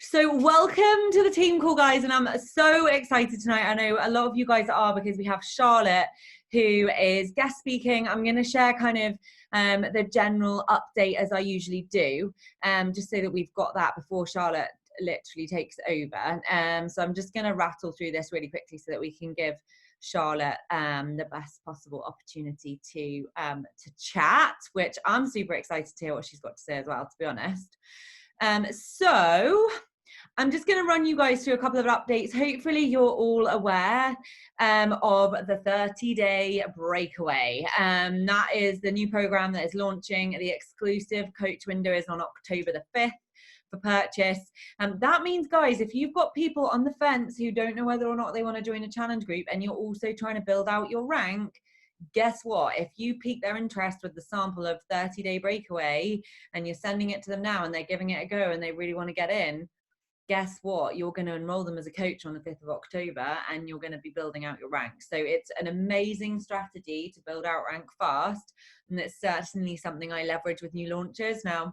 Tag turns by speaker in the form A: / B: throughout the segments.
A: So welcome to the team call, guys, and I'm so excited tonight. I know a lot of you guys are, because we have Charlotte who is guest speaking. I'm going to share kind of the general update as I usually do, just so that we've got that before Charlotte literally takes over. So I'm just going to rattle through this really quickly so that we can give Charlotte the best possible opportunity to chat, which I'm super excited to hear what she's got to say as well, to be honest. So I'm just going to run you guys through a couple of updates. Hopefully you're all aware of the 30-day breakaway. That is the new program that is launching. The exclusive coach window is on October the 5th for purchase. That means, guys, if you've got people on the fence who don't know whether or not they want to join a challenge group, and you're also trying to build out your rank, guess what? If you pique their interest with the sample of 30-day breakaway and you're sending it to them now and they're giving it a go and they really want to get in, guess what? You're going to enroll them as a coach on the 5th of October and you're going to be building out your rank. So it's an amazing strategy to build out rank fast. And it's certainly something I leverage with new launches. Now,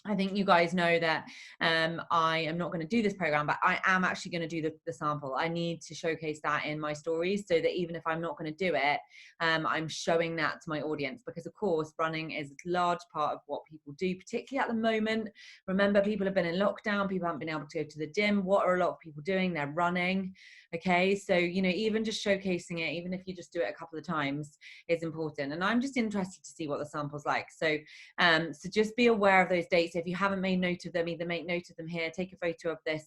A: I think you guys know that I am not going to do this program, but I am actually going to do the sample. I need to showcase that in my stories so that even if I'm not going to do it, I'm showing that to my audience, because of course running is a large part of what people do, particularly at the moment. Remember, people have been in lockdown, people haven't been able to go to the gym. What are a lot of people doing? They're running. Okay, so you know, even just showcasing it, even if you just do it a couple of times, is important. And I'm just interested to see what the sample's like. So so just be aware of those dates. If you haven't made note of them, either make note of them here, take a photo of this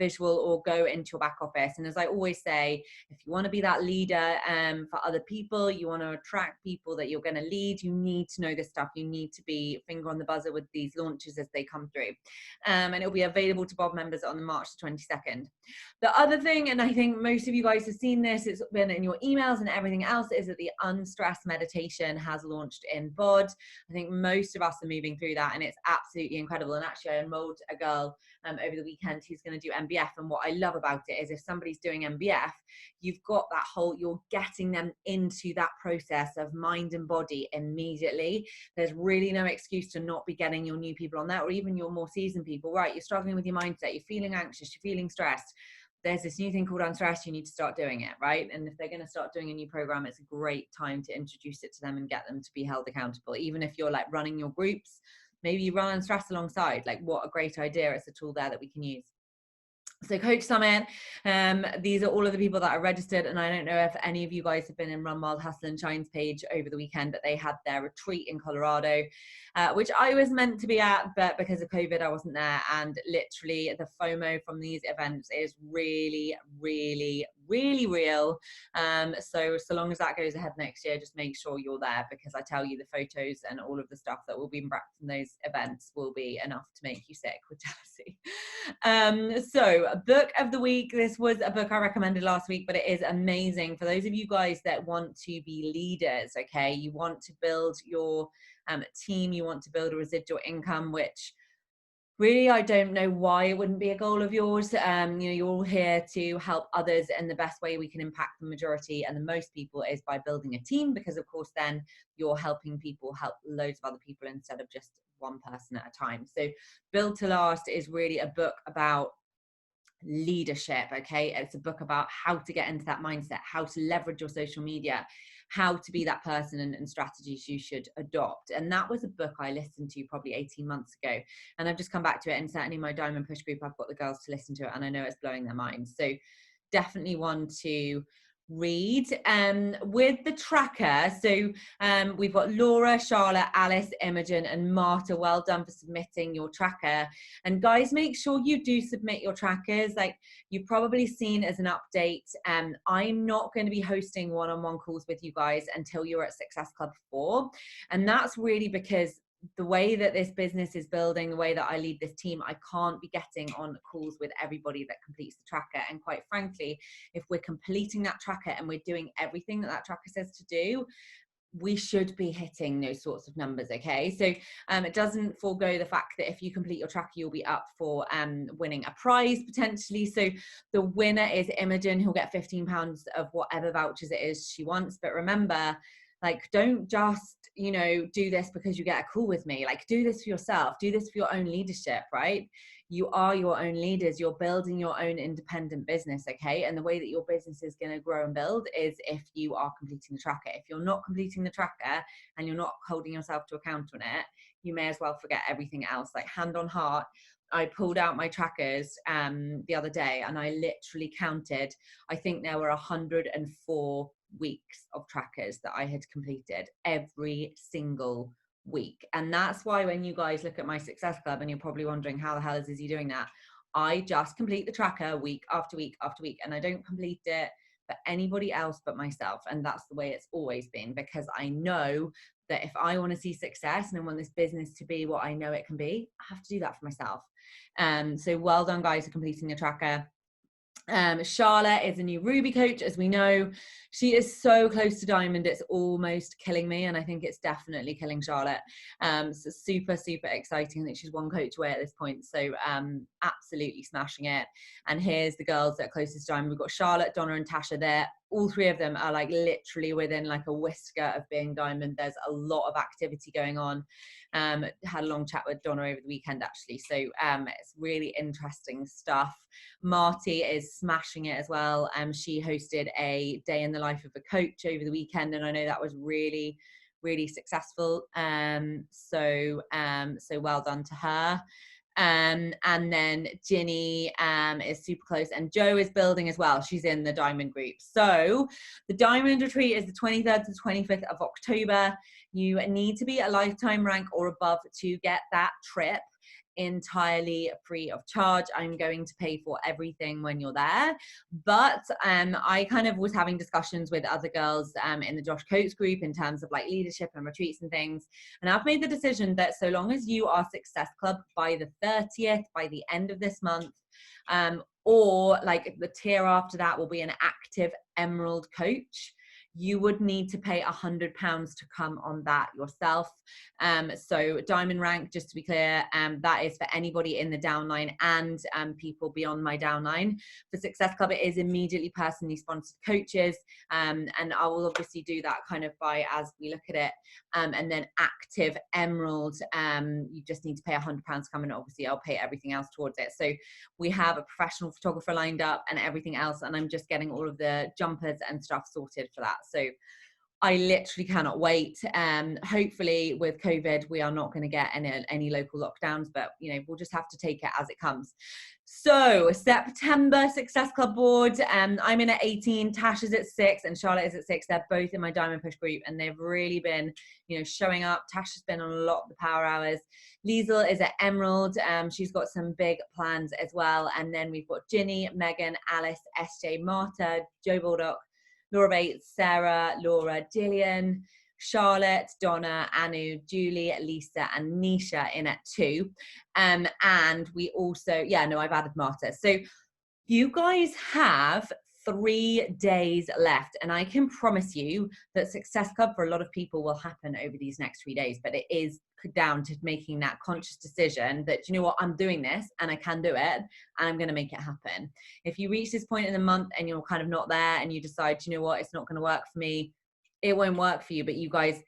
A: visual, or go into your back office. And as I always say, if you want to be that leader for other people, you want to attract people that you're going to lead, you need to know this stuff. You need to be finger on the buzzer with these launches as they come through. And it'll be available to Bob members on March the 22nd. The other thing, and I think most of you guys have seen this, it's been in your emails and everything else, is that the Unstressed meditation has launched in BOD. I think most of us are moving through that, and it's absolutely incredible. And actually, I enrolled a girl over the weekend who's going to do MBF. And what I love about it is, if somebody's doing MBF, you've got that whole, you're getting them into that process of mind and body immediately. There's really no excuse to not be getting your new people on that, or even your more seasoned people. Right, you're struggling with your mindset, you're feeling anxious, you're feeling stressed. There's this new thing called Unstressed, you need to start doing it, right? And if they're going to start doing a new program, it's a great time to introduce it to them and get them to be held accountable. Even if you're like running your groups, maybe you run Unstressed alongside. Like, what a great idea. It's a tool there that we can use. So Coach Summit, these are all of the people that are registered, and I don't know if any of you guys have been in Run Wild Hustle and Shine's page over the weekend, but they had their retreat in Colorado, which I was meant to be at, but because of COVID I wasn't there. And literally the FOMO from these events is really, really, really real. So long as that goes ahead next year, just make sure you're there, because I tell you, the photos and all of the stuff that will be back from those events will be enough to make you sick with jealousy. So book of the week, this was a book I recommended last week, but it is amazing for those of you guys that want to be leaders. Okay, you want to build your team, you want to build a residual income, which really, I don't know why it wouldn't be a goal of yours. You know, you're all here to help others, and the best way we can impact the majority and the most people is by building a team, because of course then you're helping people help loads of other people instead of just one person at a time. So Build to Last is really a book about leadership. Okay, it's a book about how to get into that mindset, how to leverage your social media, how to be that person, and strategies you should adopt. And that was a book I listened to probably 18 months ago, and I've just come back to it, and certainly my Diamond Push group, I've got the girls to listen to it, and I know it's blowing their minds. So definitely one to read. With the tracker, so we've got Laura, Charlotte, Alice, Imogen and Marta. Well done for submitting your tracker. And guys, make sure you do submit your trackers. Like you've probably seen as an update, I'm not going to be hosting one-on-one calls with you guys until you're at Success Club 4, and that's really because the way that this business is building, the way that I lead this team, I can't be getting on calls with everybody that completes the tracker. And quite frankly, if we're completing that tracker and we're doing everything that that tracker says to do, we should be hitting those sorts of numbers. Okay, so it doesn't forego the fact that if you complete your tracker, you'll be up for winning a prize potentially. So the winner is Imogen, who'll get £15 of whatever vouchers it is she wants. But remember, Like, don't just, you know, do this because you get a call with me. Like, do this for yourself, do this for your own leadership, right? You are your own leaders. You're building your own independent business, okay? And the way that your business is going to grow and build is if you are completing the tracker. If you're not completing the tracker and you're not holding yourself to account on it, you may as well forget everything else. Like, hand on heart, I pulled out my trackers the other day, and I literally counted, I think there were 104 weeks of trackers that I had completed every single week. And that's why when you guys look at my Success Club and you're probably wondering, how the hell is he doing that? I just complete the tracker week after week after week, and I don't complete it for anybody else but myself. And that's the way it's always been, because I know that if I want to see success and I want this business to be what I know it can be, I have to do that for myself. So well done, guys, for completing the tracker. Charlotte is a new Ruby coach, as we know. She is so close to Diamond, it's almost killing me, and I think it's definitely killing Charlotte. So super exciting that she's one coach away at this point. So absolutely smashing it. And here's the girls that are closest to Diamond. We've got Charlotte, Donna and Tasha there. All three of them are like literally within like a whisker of being Diamond. There's a lot of activity going on. Had a long chat with Donna over the weekend, actually. So it's really interesting stuff. Marty is smashing it as well. She hosted a day in the life of a coach over the weekend, and I know that was really successful. So well done to her. And then Ginny is super close, and Jo is building as well. She's in the Diamond group. So the Diamond retreat is the 23rd to 25th of October. You need to be a lifetime rank or above to get that trip entirely free of charge. I'm going to pay for everything when you're there, but I kind of was having discussions with other girls in the Josh Coates group in terms of like leadership and retreats and things, and I've made the decision that so long as you are Success Club by the 30th, by the end of this month, or like the tier after that will be an active Emerald coach, you would need to pay £100 to come on that yourself. So Diamond rank, just to be clear, that is for anybody in the downline and people beyond my downline. For Success Club, it is immediately personally sponsored coaches, and I will obviously do that kind of by as we look at it. And then active Emerald, you just need to pay £100 to come, and obviously I'll pay everything else towards it. So we have a professional photographer lined up and everything else, and I'm just getting all of the jumpers and stuff sorted for that. So I literally cannot wait. Hopefully with COVID, we are not going to get any local lockdowns, but you know, we'll just have to take it as it comes. So September Success Club board, I'm in at 18, Tash is at 6, and Charlotte is at 6. They're both in my Diamond Push group, and they've really been, you know, showing up. Tash has been on a lot of the power hours. Liesl is at Emerald. She's got some big plans as well. And then we've got Ginny, Megan, Alice, SJ, Marta, Jo Baldock, Laura Bates, Sarah, Laura, Gillian, Charlotte, Donna, Anu, Julie, Lisa, and Nisha in at 2. And we also, I've added Marta. So you guys have 3 days left, and I can promise you that Success Club for a lot of people will happen over these next 3 days, but it is down to making that conscious decision that, you know what, I'm doing this and I can do it and I'm going to make it happen. If you reach this point in the month and you're kind of not there and you decide, you know what, it's not going to work for me, it won't work for you. But you guys,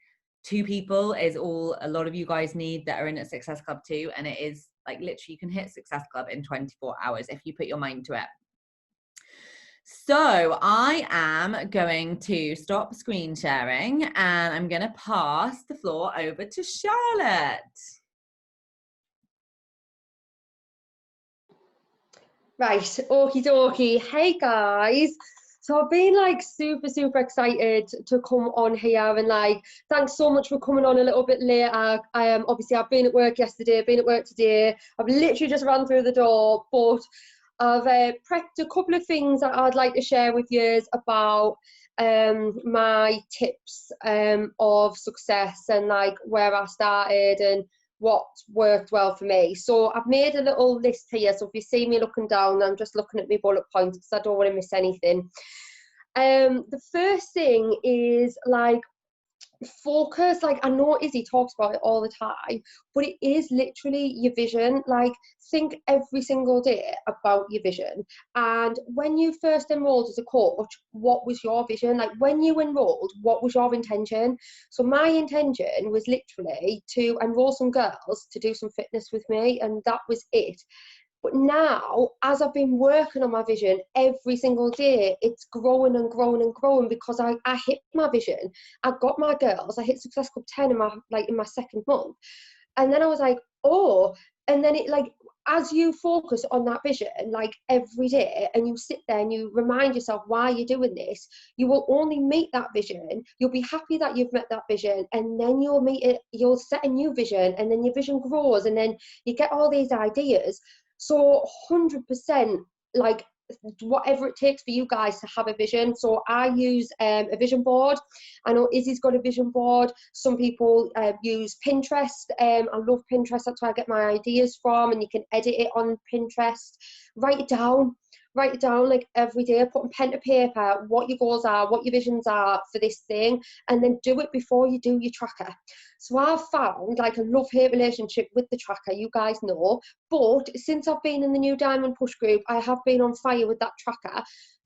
A: 2 people is all a lot of you guys need that are in at Success Club too, and it is like literally you can hit Success Club in 24 hours if you put your mind to it. So I am going to stop screen sharing and I'm going to pass the floor over to Charlotte.
B: Right, okie dokie. Hey guys. So I've been like super excited to come on here, and like thanks so much for coming on a little bit later. Obviously I've been at work yesterday, been at work today. I've literally just ran through the door, but I've prepped a couple of things that I'd like to share with you about my tips of success and like where I started and what worked well for me. So I've made a little list here, so if you see me looking down, I'm just looking at my bullet points because I don't want to miss anything. The first thing is like focus. Like, I know Izzy talks about it all the time, but it is literally your vision. Like, think every single day about your vision. And when you first enrolled as a coach, what was your vision? Like, when you enrolled, what was your intention? So my intention was literally to enroll some girls to do some fitness with me, and that was it. But now, as I've been working on my vision every single day, it's growing and growing and growing, because I hit my vision. I got my girls. I hit Success Club 10 in my second month. And then I was like, oh, and then it, like, as you focus on that vision, like, every day, and you sit there and you remind yourself why you're doing this, you will only meet that vision. You'll be happy that you've met that vision, and then you'll meet it, you'll set a new vision, and then your vision grows, and then you get all these ideas. So 100%, like, whatever it takes for you guys to have a vision. So I use a vision board. I know Izzy's got a vision board. Some people use Pinterest. I love Pinterest. That's where I get my ideas from, and you can edit it on Pinterest. Write it down like every day, put pen to paper what your goals are, what your visions are for this thing, and then do it before you do your tracker. So I've found, like, a love-hate relationship with the tracker, you guys know, but since I've been in the new Diamond Push group, I have been on fire with that tracker,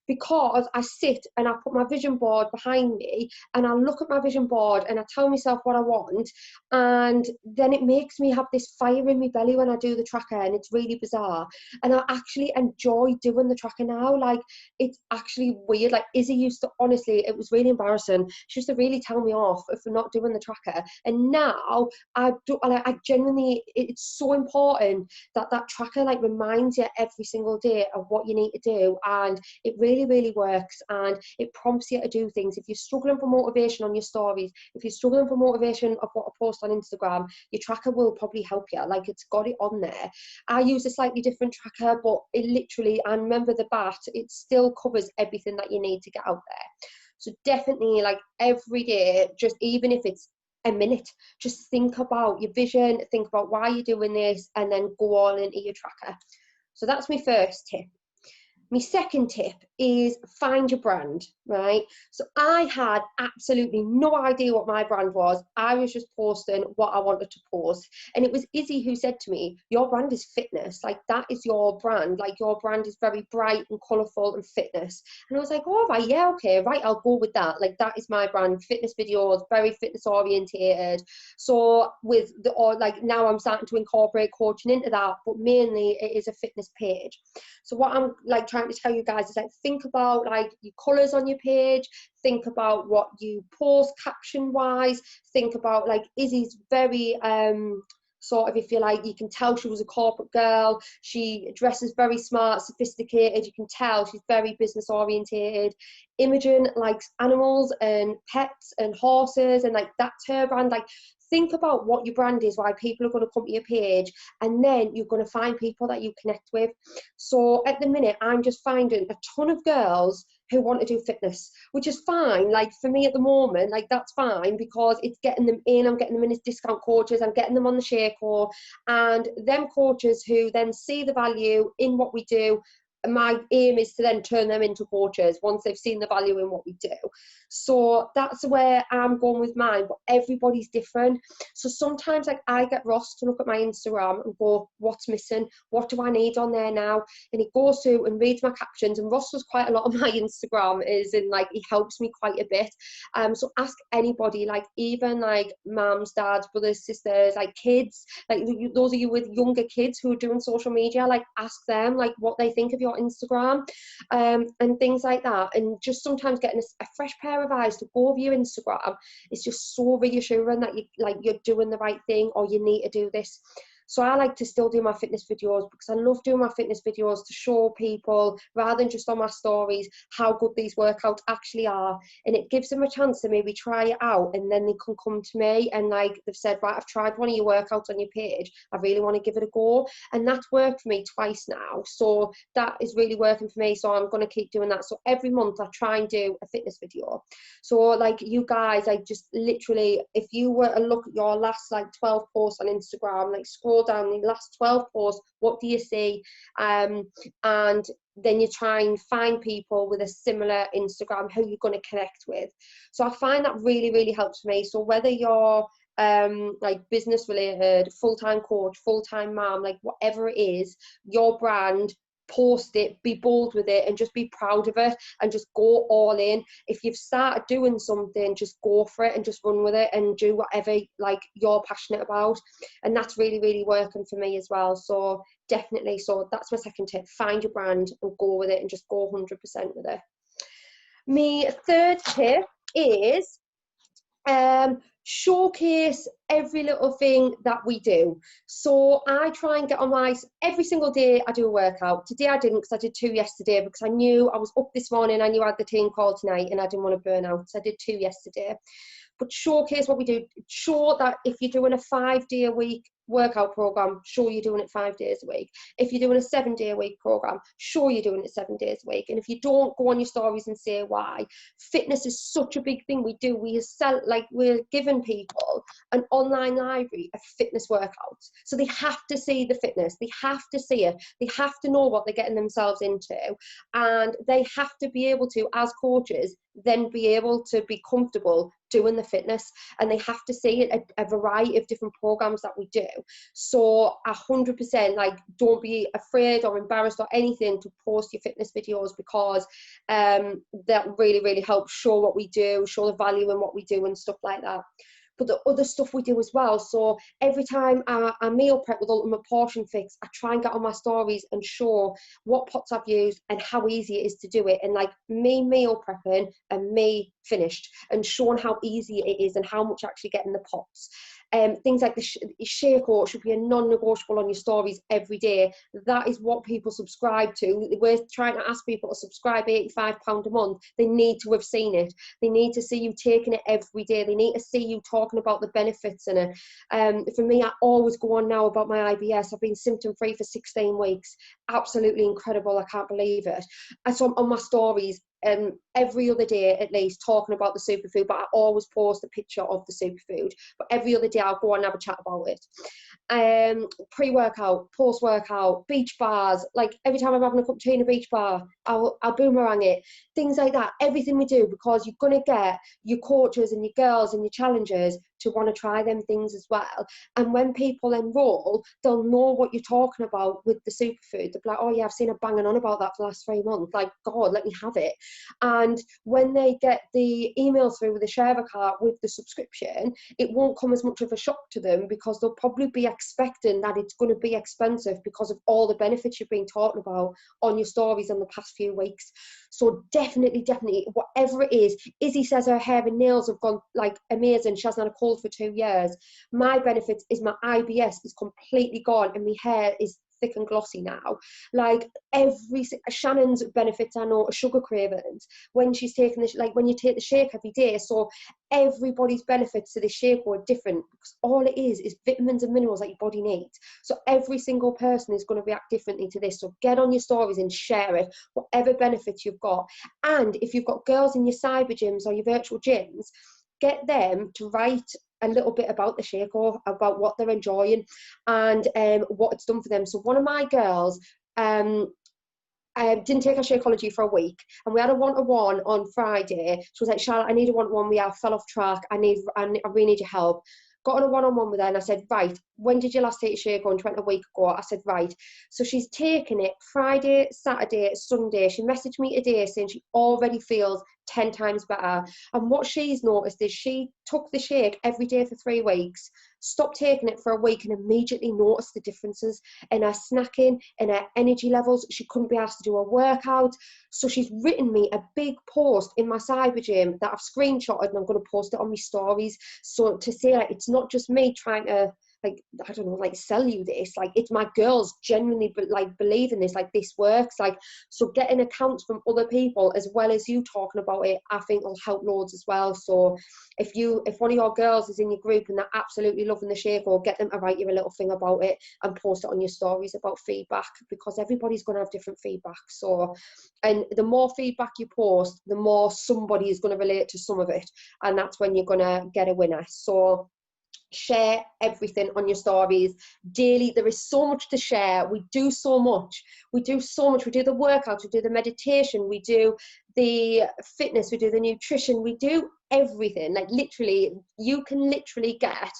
B: because I sit and I put my vision board behind me, and I look at my vision board and I tell myself what I want, and then it makes me have this fire in my belly when I do the tracker, and it's really bizarre. And I actually enjoy doing the tracker now. Like, it's actually weird. Like, Izzy used to, honestly, it was really embarrassing. She used to really tell me off for not doing the tracker, and now I do. Like, I genuinely, it's so important that that tracker, like, reminds you every single day of what you need to do, and it really works, and it prompts you to do things. If you're struggling for motivation on your stories, if you're struggling for motivation of what I post on Instagram, your tracker will probably help you. Like, it's got it on there. I use a slightly different tracker, but it literally, and remember the bat, it still covers everything that you need to get out there. So definitely, like, every day, just even if it's a minute, just think about your vision, think about why you're doing this, and then go all into your tracker. So that's my first tip. My second tip is find your brand, right? So I had absolutely no idea what my brand was. I was just posting what I wanted to post. And it was Izzy who said to me, your brand is fitness. Like, that is your brand. Like, your brand is very bright and colourful and fitness. And I was like, oh, right, yeah, okay, right, I'll go with that. Like, that is my brand, fitness videos, very fitness orientated. So with the, or like, now I'm starting to incorporate coaching into that, but mainly it is a fitness page. So what I'm, like, trying to tell you guys is, like, think about, like, your colours on your page, think about what you post caption wise, think about, like, Izzy's very sort of, if you like, you can tell she was a corporate girl. She dresses very smart, sophisticated. You can tell she's very business orientated. Imogen likes animals and pets and horses, and, like, that's her brand. Like, think about what your brand is, why people are going to come to your page, and then you're going to find people that you connect with. So at the minute, I'm just finding a ton of girls who want to do fitness, which is fine. Like, for me at the moment, like, that's fine, because it's getting them in. I'm getting them in as discount coaches. I'm getting them on the Sharecore, and them coaches who then see the value in what we do. My aim is to then turn them into coaches once they've seen the value in what we do. So that's where I'm going with mine, but everybody's different. So sometimes, like, I get Ross to look at my Instagram and go, what's missing? What do I need on there now? And he goes through and reads my captions, and Ross does quite a lot of my Instagram, is in, like, he helps me quite a bit. So ask anybody, like, even, like, mums, dads, brothers, sisters, like, kids, like, those of you with younger kids who are doing social media, like, ask them, like, what they think of your Instagram, and things like that. And just sometimes getting a fresh pair of eyes to go over your Instagram is just so reassuring that you're doing the right thing, or you need to do this. So I like to still do my fitness videos, because I love doing my fitness videos to show people, rather than just on my stories, how good these workouts actually are. And it gives them a chance to maybe try it out, and then they can come to me and, like, they've said, right, I've tried one of your workouts on your page, I really want to give it a go. And that's worked for me twice now. So that is really working for me. So I'm going to keep doing that. So every month I try and do a fitness video. So, like, you guys, like, just literally, if you were to look at your last, like, 12 posts on Instagram, like, scroll down the last 12 posts, what do you see? And then you try and find people with a similar Instagram who you're going to connect with. So I find that really, really helps me. So whether you're like business related, full-time coach, full-time mom, like whatever it is, your brand, post it, be bold with it, and just be proud of it, and just go all in. If you've started doing something, just go for it and just run with it and do whatever like you're passionate about. And that's really, really working for me as well. So definitely, so that's my second tip: find your brand and go with it and just go 100% with it. My third tip is showcase every little thing that we do. So I try and get on my, every single day I do a workout. Today I didn't, because I did 2 yesterday, because I knew I was up this morning, I knew I had the team call tonight and I didn't want to burn out, so I did 2 yesterday. But showcase what we do. Show that if you're doing a 5-day-a-week workout program, show you're doing it 5 days a week. If you're doing a 7-day-a-week program, show you're doing it 7 days a week. And if you don't, go on your stories and say why. Fitness is such a big thing we do. We're giving people an online library of fitness workouts, so they have to see the fitness, they have to see it, they have to know what they're getting themselves into, and they have to be able to, as coaches, then be able to be comfortable doing the fitness, and they have to see a variety of different programs that we do. So 100%, like, don't be afraid or embarrassed or anything to post your fitness videos, because that really, really helps show what we do, show the value in what we do and stuff like that. But the other stuff we do as well. So every time I meal prep with Ultimate Portion Fix, I try and get on my stories and show what pots I've used and how easy it is to do it, and like me meal prepping and me finished, and showing how easy it is and how much I actually get in the pots. Things like the shake oat should be a non-negotiable on your stories every day. That is what people subscribe to. We're trying to ask people to subscribe £85 a month. They need to have seen it. They need to see you taking it every day. They need to see you talking about the benefits in it. For me, I always go on now about my IBS. I've been symptom-free for 16 weeks. Absolutely incredible. I can't believe it. And so I'm on my stories every other day at least, talking about the superfood, but I always post a picture of the superfood. But every other day I'll go on and have a chat about it. Pre-workout, post-workout, beach bars, like every time I'm having a cup of tea in a beach bar, I'll boomerang it, things like that. Everything we do, because you're going to get your coaches and your girls and your challengers to want to try them things as well. And when people enroll, they'll know what you're talking about with the superfood. They'll be like, oh yeah, I've seen her banging on about that for the last 3 months. Like, God, let me have it. And when they get the email through with the share cart with the subscription, it won't come as much of a shock to them, because they'll probably be expecting that it's going to be expensive because of all the benefits you've been talking about on your stories in the past few weeks. So definitely, whatever it is. Izzy says her hair and nails have gone like amazing. She hasn't had a cold for 2 years. My benefits is my IBS is completely gone and my hair is thick and glossy now. Like Shannon's benefits, I know, are sugar cravings when she's taking this, like when you take the shake every day. So everybody's benefits to the shake are different, because all it is vitamins and minerals that your body needs. So every single person is going to react differently to this. So get on your stories and share it, whatever benefits you've got. And if you've got girls in your cyber gyms or your virtual gyms, get them to write a little bit about the shake, or about what they're enjoying and what it's done for them. So one of my girls didn't take her Shakeology for a week, and we had a one-to-one on Friday. She was like, Charlotte, I need a one-to-one. I fell off track. I really need your help. Got on a one-on-one with her, and I said, right, when did you last take your Shakeology? And she went, a week ago. I said, right. So she's taken it Friday, Saturday, Sunday. She messaged me today saying she already feels 10 times better. And what she's noticed is she took the shake every day for 3 weeks, stopped taking it for a week, and immediately noticed the differences in her snacking, in her energy levels. She couldn't be asked to do a workout. So she's written me a big post in my cyber gym that I've screenshotted, and I'm going to post it on my stories. So to say, like, it's not just me trying to, like, I don't know, like, sell you this, like, it's my girls genuinely believe in this, like, this works. Like, so getting accounts from other people as well as you talking about it, I think will help loads as well. So if one of your girls is in your group and they're absolutely loving the shake, or get them to write you a little thing about it and post it on your stories about feedback, because everybody's going to have different feedback. So, and the more feedback you post, the more somebody is going to relate to some of it, and that's when you're going to get a winner. So share everything on your stories daily. There is so much to share. We do so much. We do so much. We do the workouts, we do the meditation, we do the fitness, we do the nutrition, we do everything. Like literally, you can literally get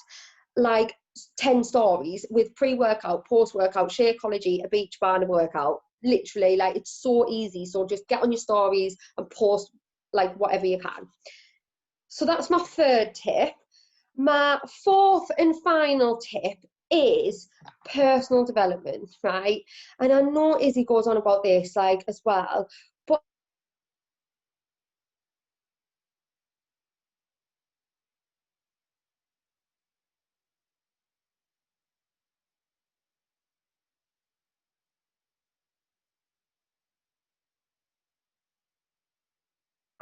B: like 10 stories with pre-workout, post-workout, Shakeology, a beach bar and a workout. Literally, like it's so easy. So just get on your stories and post like whatever you can. So that's my third tip. My fourth and final tip is personal development, right? And I know Izzy goes on about this like as well, but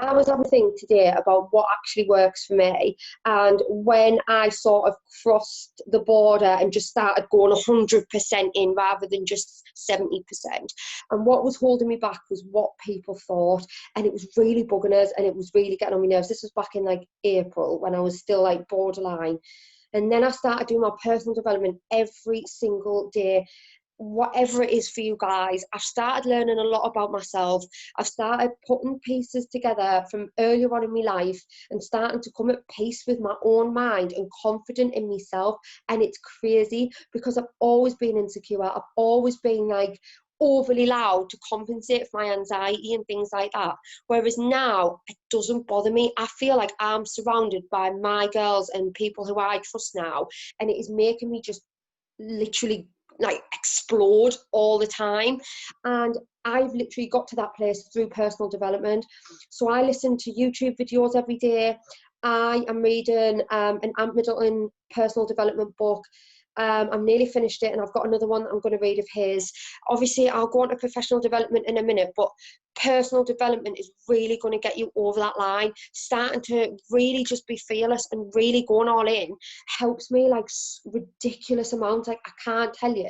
B: I was having a think today about what actually works for me. And when I sort of crossed the border and just started going 100% in rather than just 70%. And what was holding me back was what people thought. And it was really bugging us and it was really getting on my nerves. This was back in like April when I was still like borderline. And then I started doing my personal development every single day, whatever it is for you guys. I've started learning a lot about myself. I've started putting pieces together from earlier on in my life and starting to come at peace with my own mind and confident in myself. And it's crazy because I've always been insecure. I've always been like overly loud to compensate for my anxiety and things like that. Whereas now it doesn't bother me. I feel like I'm surrounded by my girls and people who I trust now, and it is making me just literally like explode all the time. And I've literally got to that place through personal development. So I listen to YouTube videos every day. I am reading an Ant Middleton personal development book. I'm nearly finished it and I've got another one that I'm going to read of his. Obviously, I'll go on to professional development in a minute, but personal development is really going to get you over that line. Starting to really just be fearless and really going all in helps me like ridiculous amounts. Like I can't tell you.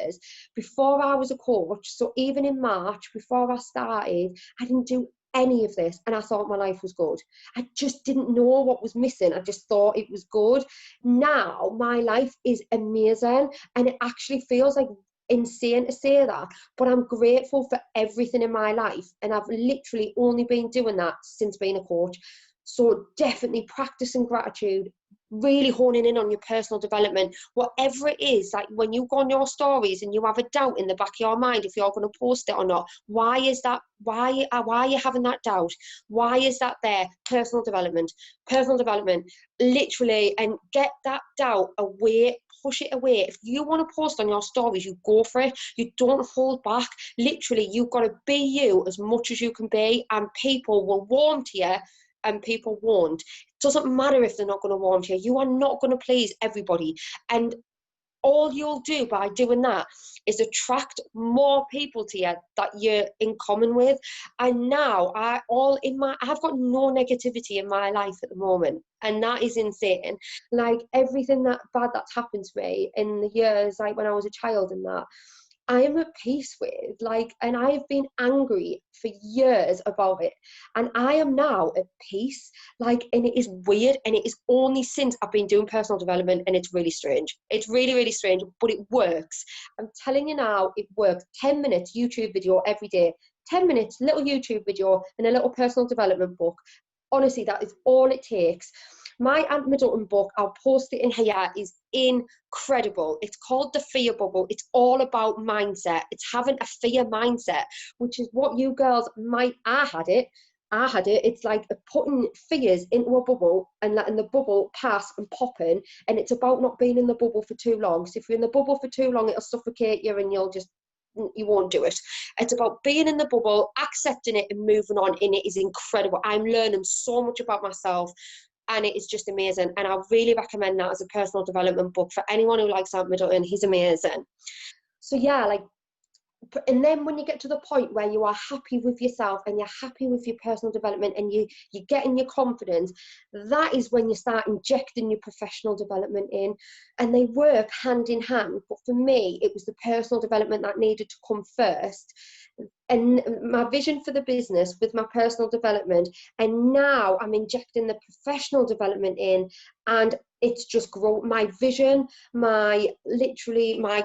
B: Before I was a coach, so even in March, before I started, I didn't do any of this and I thought my life was good. I just didn't know what was missing. I just thought it was good. Now my life is amazing and it actually feels like insane to say that, but I'm grateful for everything in my life, and I've literally only been doing that since being a coach. So definitely practicing gratitude, really honing in on your personal development, whatever it is. Like when you go on your stories and you have a doubt in the back of your mind if you're going to post it or not, why is that? Why are you having that doubt? Why is that there? Personal development, literally, and get that doubt away. Push it away. If you want to post on your stories, you go for it. You don't hold back. Literally, you've got to be you as much as you can be, and people will warm to you and people won't. It doesn't matter if they're not going to warm to you. You are not going to please everybody. And all you'll do by doing that is attract more people to you that you're in common with. And now I've got no negativity in my life at the moment, and that is insane. Like everything that bad that's happened to me in the years, like when I was a child and that, I am at peace with, like, and I've been angry for years about it. And I am now at peace, like, and it is weird. And it is only since I've been doing personal development, and it's really strange. It's really, really strange, but it works. I'm telling you now, it works. 10 minutes YouTube video every day, 10 minutes, little YouTube video and a little personal development book. Honestly, that is all it takes. My Ant Middleton book, I'll post it in here, is incredible. It's called The Fear Bubble. It's all about mindset. It's having a fear mindset, which is what you girls might. I had it. It's like putting fears into a bubble and letting the bubble pass and popping. And it's about not being in the bubble for too long. So if you're in the bubble for too long, it'll suffocate you and you won't do it. It's about being in the bubble, accepting it and moving on. And it is incredible. I'm learning so much about myself. And it is just amazing. And I really recommend that as a personal development book for anyone who likes Ant Middleton. He's amazing. So yeah, like, and then when you get to the point where you are happy with yourself and you're happy with your personal development and you're getting your confidence, that is when you start injecting your professional development in, and they work hand in hand. But for me, it was the personal development that needed to come first. and my vision for the business with my personal development, and now I'm injecting the professional development in, and it's just grow my vision, my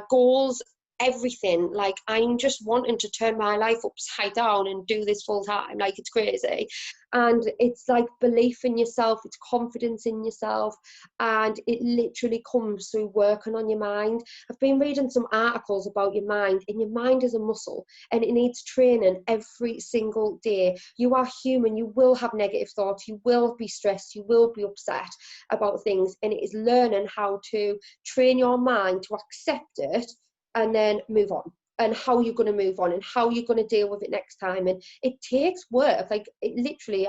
B: goals, everything. Like, I'm just wanting to turn my life upside down and do this full time. Like, it's crazy. And it's like belief in yourself, it's confidence in yourself, and it literally comes through working on your mind. I've been reading some articles about your mind, and your mind is a muscle and it needs training every single day. You are human, you will have negative thoughts, you will be stressed, you will be upset about things, and it is learning how to train your mind to accept it and then move on, and how you're going to move on and how you're going to deal with it next time. And it takes work. Like, it literally,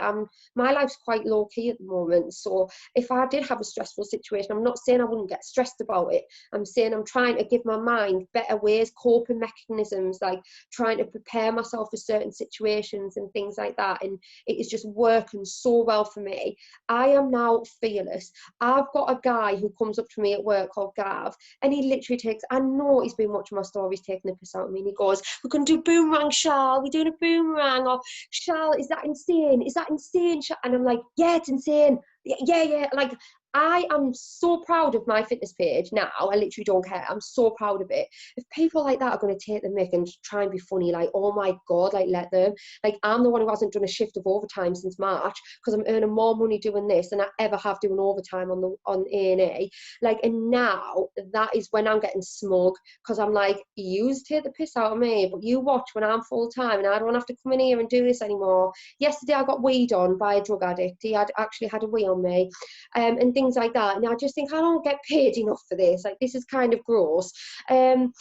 B: my life's quite low key at the moment, so if I did have a stressful situation, I'm not saying I wouldn't get stressed about it. I'm saying I'm trying to give my mind better ways, coping mechanisms, like trying to prepare myself for certain situations and things like that, and it is just working so well for me. I am now fearless. I've got a guy who comes up to me at work called Gav, and he literally I know he's been watching my stories, taking the piss out of me, and he goes, "We're going to do boomerang, Charl, we're doing a boomerang," or "Charl, is that insane? Is that insane, Charl?" And I'm like, "Yeah, it's insane. Yeah." Like, I am so proud of my fitness page now. I literally don't care. I'm so proud of it. If people like that are going to take the mick and try and be funny, like, oh my God, like, let them. Like, I'm the one who hasn't done a shift of overtime since March because I'm earning more money doing this than I ever have doing overtime on A&E. Like, and now that is when I'm getting smug, because I'm like, you take the piss out of me, but you watch when I'm full time and I don't have to come in here and do this anymore. Yesterday I got weed on by a drug addict. He had actually had a wee on me, and things like that. And I just think, I don't get paid enough for this. Like, this is kind of gross. And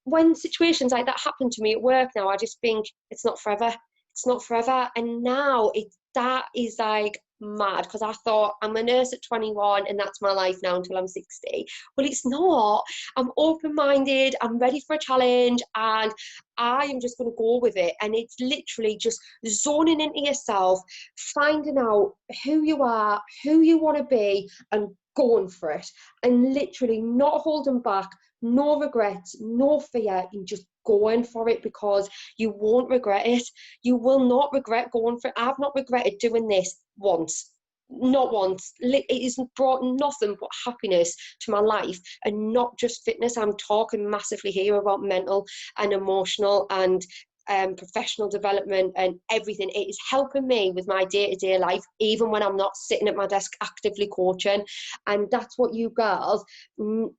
B: when situations like that happen to me at work now, I just think it's not forever. It's not forever. And now that is like mad, because I thought I'm a nurse at 21 and that's my life now until I'm 60. Well, it's not. I'm open-minded, I'm ready for a challenge, and I am just going to go with it. And it's literally just zoning into yourself, finding out who you are, who you want to be, and going for it, and literally not holding back, no regrets, no fear, and just going for it, because you won't regret it. You will not regret going for it. I've not regretted doing this once. Not once. It has brought nothing but happiness to my life, and not just fitness. I'm talking massively here about mental and emotional and professional development and everything. It is helping me with my day-to-day life, even when I'm not sitting at my desk actively coaching. And that's what you girls,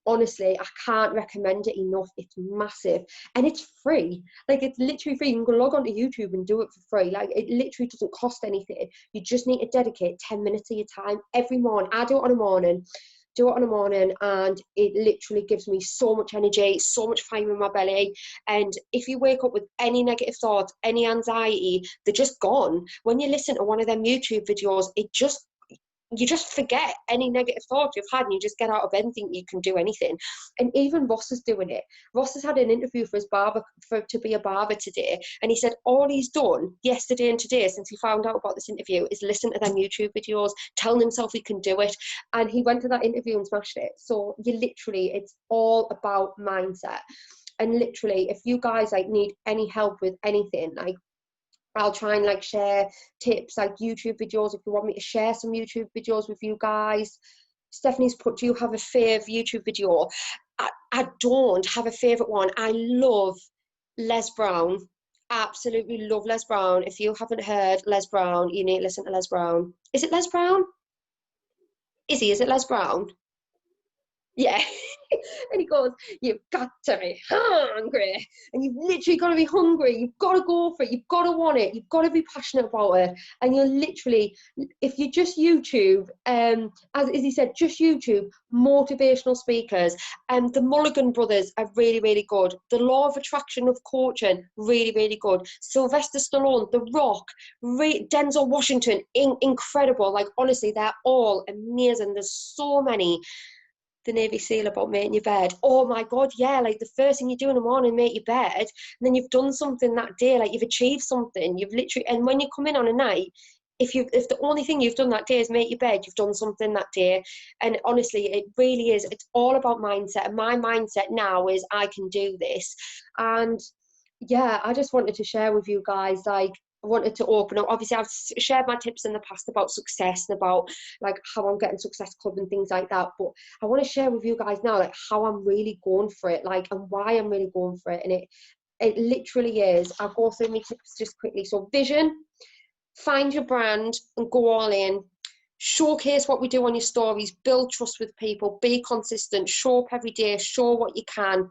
B: honestly, I can't recommend it enough. It's massive, and it's free. Like, it's literally free. You can log onto YouTube and do it for free. Like, it literally doesn't cost anything. You just need to dedicate 10 minutes of your time every morning. I do it on a morning, and it literally gives me so much energy, so much fire in my belly. And if you wake up with any negative thoughts, any anxiety, they're just gone. When you listen to one of them YouTube videos, you just forget any negative thoughts you've had, and you just get out of bed and think you can do anything. And even Ross is doing it. Ross has had an interview for his barber, to be a barber today, and he said all he's done yesterday and today since he found out about this interview is listen to them YouTube videos, telling himself he can do it, and he went to that interview and smashed it. So it's all about mindset. And literally, if you guys like need any help with anything, like, I'll try and like share tips, like YouTube videos, if you want me to share some YouTube videos with you guys. Stephanie's put, do you have a favourite YouTube video? I don't have a favourite one. I love Les Brown. Absolutely love Les Brown. If you haven't heard Les Brown, you need to listen to Les Brown. Is it Les Brown? Is it Les Brown? Yeah. And he goes, you've got to be hungry, and you've literally got to be hungry. You've got to go for it. You've got to want it. You've got to be passionate about it. And you're literally, if you just YouTube, as he said, just YouTube motivational speakers. The Mulligan brothers are really, really good. The Law of Attraction of Coaching, really, really good. Sylvester Stallone, The Rock, Denzel Washington, incredible. Like, honestly, they're all amazing. There's so many. The Navy SEAL about making your bed. Oh my God, yeah, like the first thing you do in the morning, make your bed, and then you've done something that day, like you've achieved something, you've literally, and when you come in on a night, if the only thing you've done that day is make your bed, you've done something that day. And honestly, it really is, it's all about mindset. And my mindset now is I can do this. And yeah, I just wanted to share with you guys, like, I wanted to open up. Obviously, I've shared my tips in the past about success and about like how I'm getting Success Club and things like that. But I want to share with you guys now, like, how I'm really going for it, like, and why I'm really going for it. And it literally is. I'll go through my tips just quickly. So, vision, find your brand and go all in. Showcase what we do on your stories, build trust with people, be consistent, show up every day, show what you can,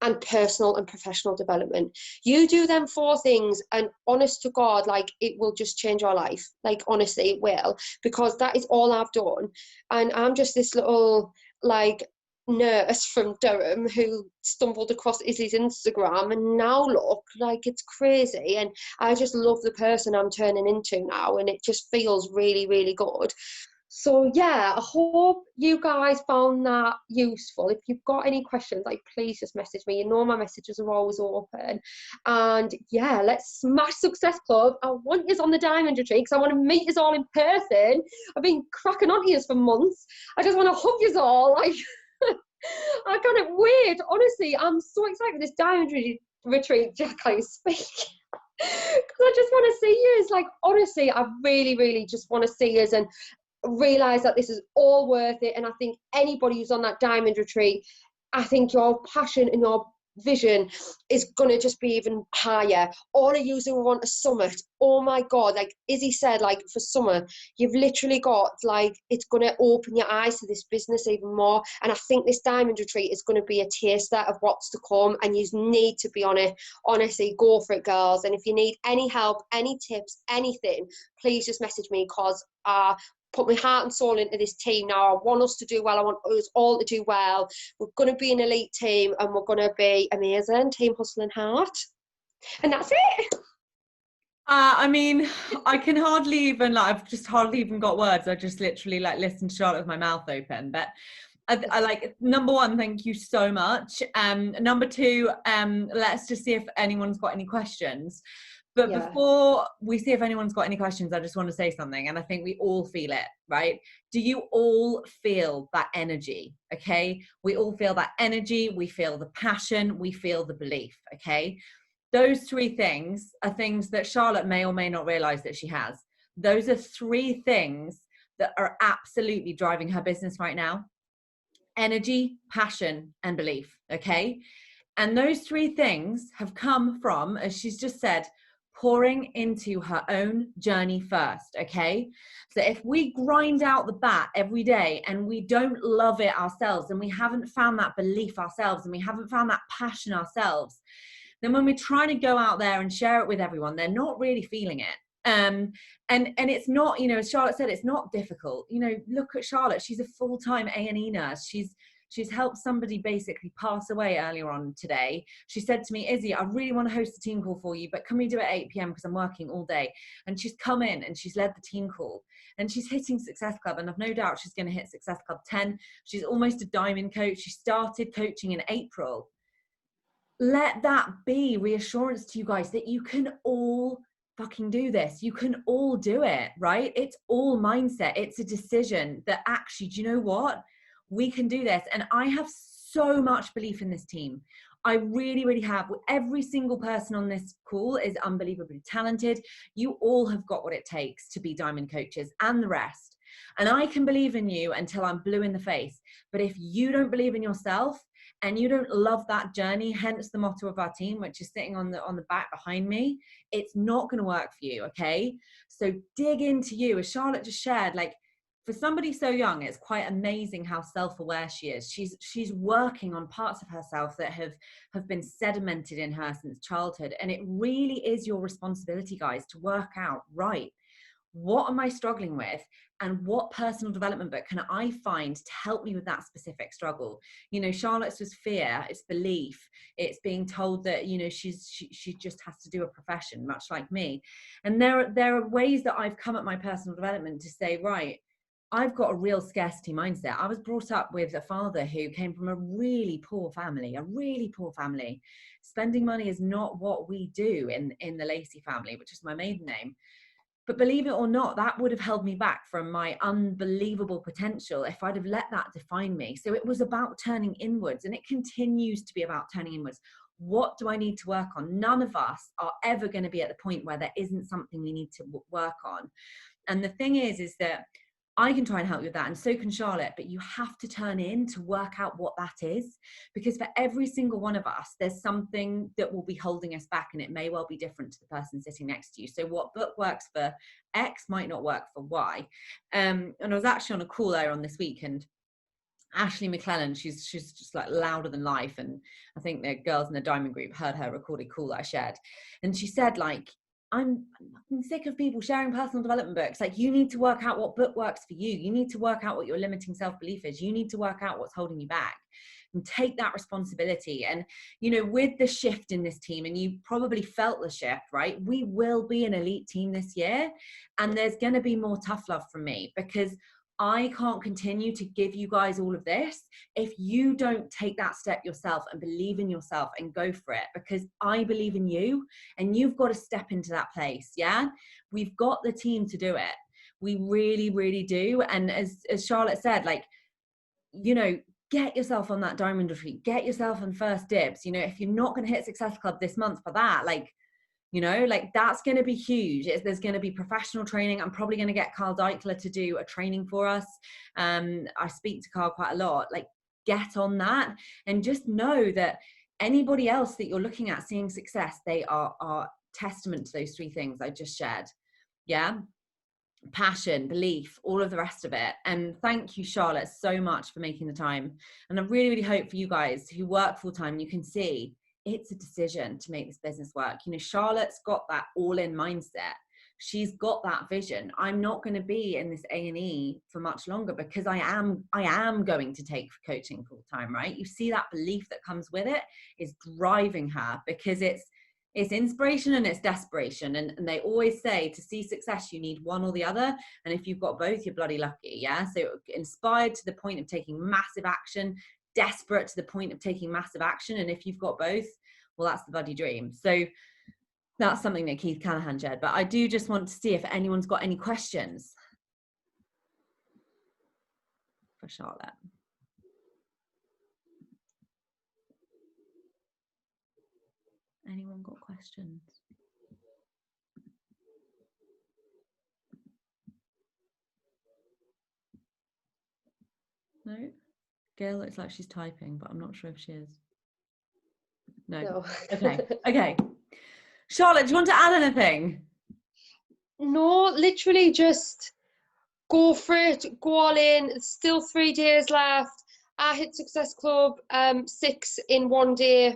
B: and personal and professional development. You do them 4 things, and honest to God, like, it will just change your life. Like, honestly, it will, because that is all I've done. And I'm just this little, like, nurse from Durham who stumbled across Izzy's Instagram, and now look, like, it's crazy. And I just love the person I'm turning into now, and it just feels really, really good. So yeah, I hope you guys found that useful. If you've got any questions, like, please just message me. You know my messages are always open. And yeah, let's smash Success Club. I want you on the Diamond Retreat because I want to meet you all in person. I've been cracking on to you for months. I just want to hug you all. Like, I can't wait. Honestly, I'm so excited for this Diamond Retreat. I can't even speak. Because I just want to see you. It's like, honestly, I really, really just want to see you and realize that this is all worth it. And I think anybody who's on that Diamond Retreat, I think your passion and your vision is gonna just be even higher. All of you who want a summit, oh my God, like Izzy said, like, for summer, you've literally got, like, it's gonna open your eyes to this business even more. And I think this Diamond Retreat is gonna be a taster of what's to come, and you need to be on it. Honestly, go for it, girls. And if you need any help, any tips, anything, please just message me, because put my heart and soul into this team now. I want us to do well. I want us all to do well. We're going to be an elite team, and we're going to be amazing. Team Hustle and Heart. And that's it.
A: I mean, I can hardly even, like, I've just hardly even got words. I just literally, like, listened to Charlotte with my mouth open. But I like, number one, thank you so much. Number two, let's just see if anyone's got any questions. But
B: Yeah.
A: before we see if anyone's got any questions, I just want to say something, and I think we all feel it, right? Do you all feel that energy? Okay, we all feel that energy. We feel the passion. We feel the belief. Okay, those 3 things are things that Charlotte may or may not realize that she has. Those are 3 things that are absolutely driving her business right now: energy, passion, and belief. Okay, and those 3 things have come from, as she's just said, pouring into her own journey first. Okay, so if we grind out the bat every day and we don't love it ourselves, and we haven't found that belief ourselves, and we haven't found that passion ourselves, then when we're trying to go out there and share it with everyone, they're not really feeling it. And it's not, you know, as Charlotte said, it's not difficult. You know, look at Charlotte. She's a full-time A&E nurse. She's helped somebody basically pass away earlier on today. She said to me, Izzy, I really want to host a team call for you, but can we do it at 8 p.m. because I'm working all day? And she's come in and she's led the team call, and she's hitting Success Club. And I've no doubt she's going to hit Success Club 10. She's almost a diamond coach. She started coaching in April. Let that be reassurance to you guys that you can all fucking do this. You can all do it, right? It's all mindset. It's a decision that actually, do you know what? We can do this. And I have so much belief in this team. I really, really have. Every single person on this call is unbelievably talented. You all have got what it takes to be diamond coaches and the rest. And I can believe in you until I'm blue in the face. But if you don't believe in yourself and you don't love that journey, hence the motto of our team, which is sitting on the back behind me, it's not going to work for you. Okay. So dig into you. As Charlotte just shared, like, for somebody so young, it's quite amazing how self-aware she is. She's working on parts of herself that have been sedimented in her since childhood. And it really is your responsibility, guys, to work out, right, what am I struggling with, and what personal development book can I find to help me with that specific struggle? You know, Charlotte's was fear, it's belief, it's being told that, you know, she just has to do a profession, much like me. And there are ways that I've come at my personal development to say, right, I've got a real scarcity mindset. I was brought up with a father who came from a really poor family. Spending money is not what we do in the Lacey family, which is my maiden name. But believe it or not, that would have held me back from my unbelievable potential if I'd have let that define me. So it was about turning inwards, and it continues to be about turning inwards. what do I need to work on? None of us are ever going to be at the point where there isn't something you need to work on. And the thing is that I can try and help you with that, and so can Charlotte, but you have to turn in to work out what that is, because for every single one of us, there's something that will be holding us back, and it may well be different to the person sitting next to you. So what book works for X might not work for Y. And I was actually on a call earlier on this week, and Ashley McClellan, she's just like louder than life, and I think the girls in the Diamond Group heard her recorded call that I shared, and she said, like, I'm sick of people sharing personal development books. Like, you need to work out what book works for you. You need to work out what your limiting self-belief is. You need to work out what's holding you back and take that responsibility. And, you know, with the shift in this team, and you probably felt the shift, right? We will be an elite team this year, and there's going to be more tough love from me, because I can't continue to give you guys all of this if you don't take that step yourself and believe in yourself and go for it, because I believe in you and you've got to step into that place. Yeah, we've got the team to do it. We really, really do. And as Charlotte said, like, you know, get yourself on that diamond retreat, get yourself on first dibs. You know, if you're not going to hit Success Club this month for that, like, you know, like, that's going to be huge. There's going to be professional training. I'm probably going to get Carl Deichler to do a training for us. I speak to Carl quite a lot. Like, get on that, and just know that anybody else that you're looking at seeing success, they are testament to those three things I just shared. Yeah. Passion, belief, all of the rest of it. And thank you, Charlotte, so much for making the time. And I really, really hope for you guys who work full time, you can see it's a decision to make this business work. You know, Charlotte's got that all-in mindset. She's got that vision. I'm not going to be in this A&E for much longer, because I am going to take coaching full time, right? You see that belief that comes with it is driving her, because it's inspiration and it's desperation. And they always say, to see success, you need one or the other. And if you've got both, you're bloody lucky. Yeah. So inspired to the point of taking massive action, desperate to the point of taking massive action. And if you've got both, well, that's the bloody dream. So that's something that Keith Callahan shared. But I do just want to see if anyone's got any questions for Charlotte. Anyone got questions? No? Gail looks like she's typing, but I'm not sure if she is. No. Okay. Charlotte, do you want to add anything?
B: No, literally just go for it, go all in. It's still 3 days left. I hit Success Club 6 in 1 day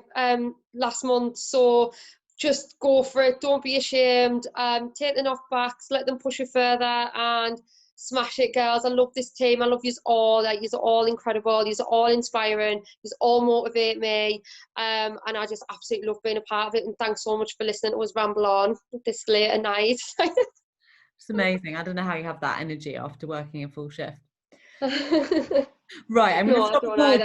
B: last month, so just go for it. Don't be ashamed. Take the knockbacks, let them push you further, and smash it, girls. I love this team. I love you all. Like, you're all incredible. You're all inspiring. You all motivate me. And I just absolutely love being a part of it. And thanks so much for listening to us ramble on this late at night.
A: It's amazing. I don't know how you have that energy after working a full shift. Right, I'm going to stop the call.